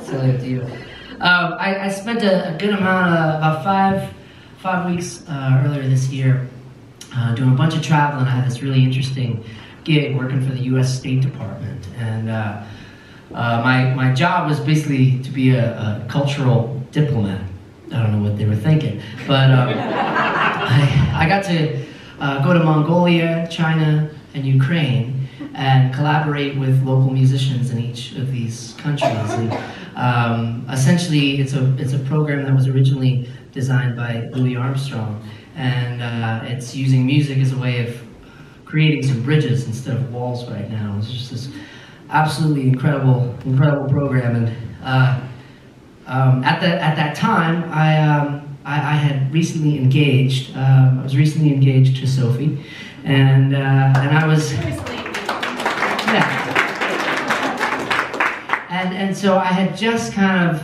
Silly up to you. I spent a good amount, about five weeks earlier this year, doing a bunch of traveling. I had this really interesting gig working for the U.S. State Department, and my job was basically to be a cultural diplomat. I don't know what they were thinking, but I got to go to Mongolia, China, and Ukraine, and collaborate with local musicians in each of these countries. And essentially, it's a program that was originally designed by Louis Armstrong, and it's using music as a way of creating some bridges instead of walls right now. It's just this absolutely incredible program. And at that time, I had recently engaged. I was recently engaged to Sophie, and I was. Yeah. And so I had just kind of,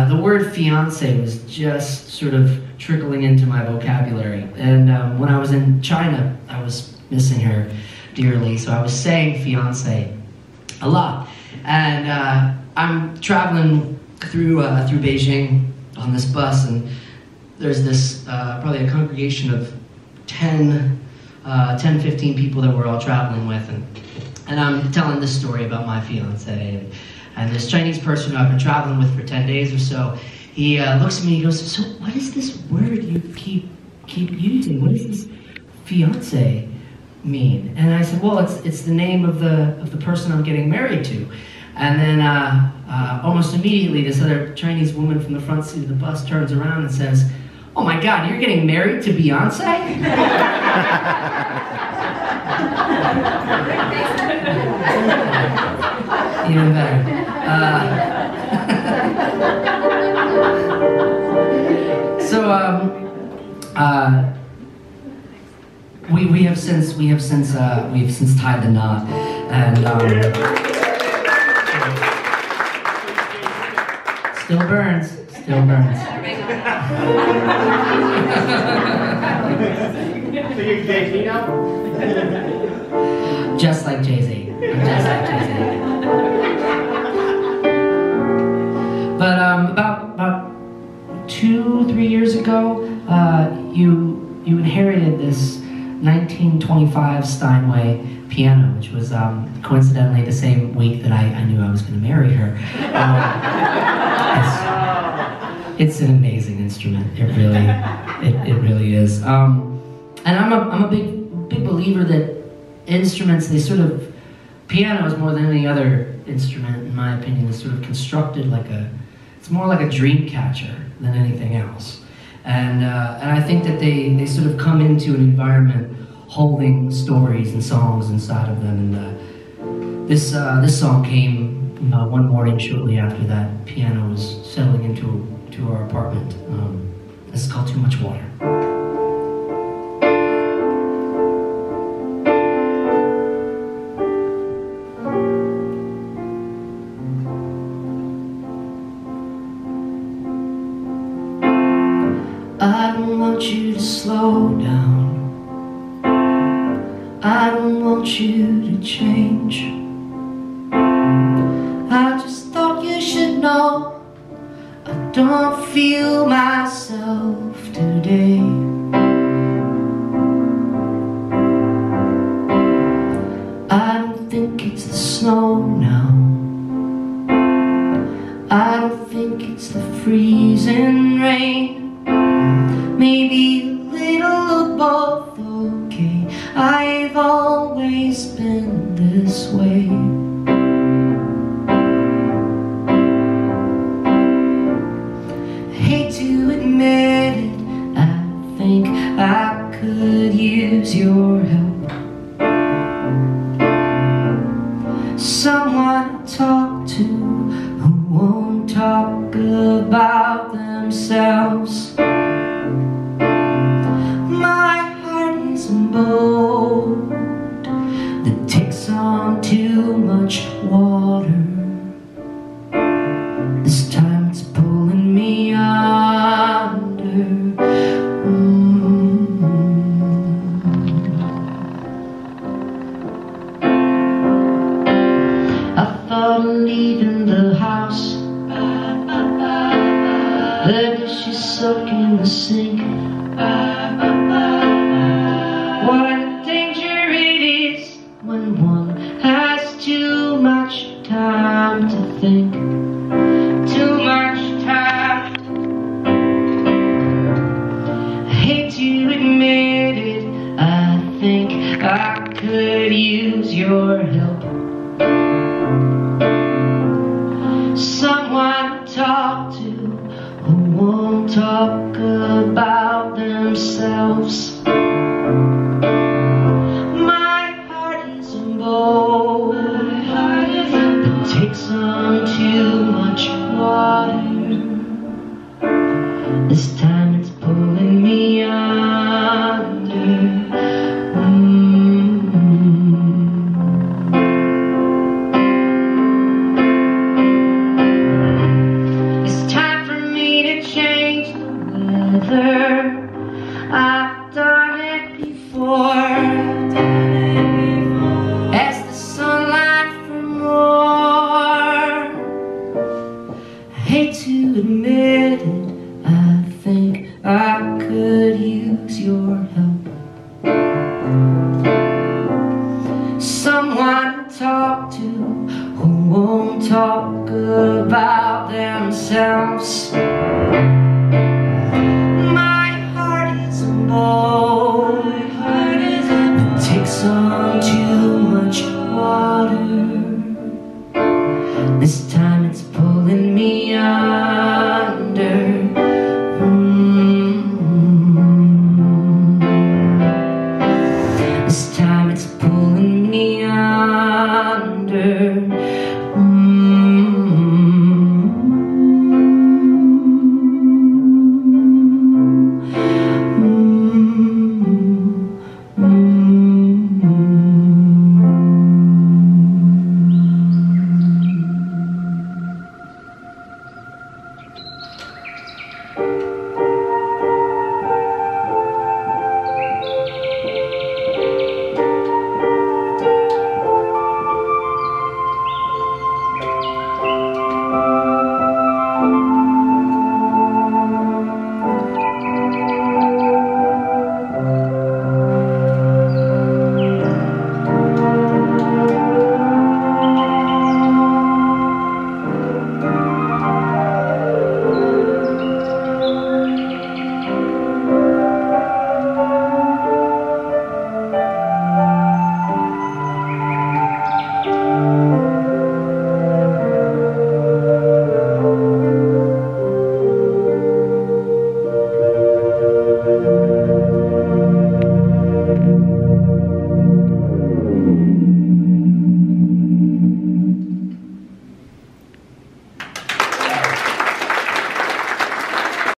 the word fiance was just sort of trickling into my vocabulary. And when I was in China, I was missing her dearly, so I was saying fiance a lot. And I'm traveling through Beijing on this bus, and there's this, probably a congregation of 10, 15 people that we're all traveling with. And I'm telling this story about my fiance, and this Chinese person who I've been traveling with for 10 days or so, he looks at me and he goes, "So what is this word you keep using? What does this fiance mean?" And I said, "Well, it's the name of the person I'm getting married to." And then almost immediately, this other Chinese woman from the front seat of the bus turns around and says, "Oh my God, you're getting married to Beyonce?" Even better. We have since tied the knot, and still burns. So you're Jay-Z now? Just like Jay-Z. I'm just like Jay-Z. But about 2-3 years ago, you inherited this 1925 Steinway piano, which was coincidentally the same week that I knew I was going to marry her. It's an amazing instrument. It really is. And I'm a big believer that instruments, piano is more than any other instrument, in my opinion, is sort of constructed it's more like a dream catcher than anything else. And I think that they sort of come into an environment holding stories and songs inside of them. And this song came one morning shortly after that piano was settling into our apartment. This is called Too Much Water. I don't want you to slow down. I don't want you to change. I just thought you should know I don't feel myself today. I don't think it's the snow now. I don't think it's the freezing rain. Maybe a little of both, okay. I've always been this way. Hate to admit it, I think I could use your help. Someone to talk to who won't talk about themselves. My heart is a boat that takes on too much water. This time it's pulling me under. I thought a leaving the house. The dishes soak in the sink. What a danger it is when one has too much time to think. Too much time. I hate to admit it, I think I could use your help. Someone to talk to who won't talk about themselves. My heart is bold. It takes on too much water. This time it's pulling me under. I've done it before, as the sunlight for more. I hate to admit it, I think I could use your help. Someone to talk to who won't talk about themselves. It takes on too much water. This time it's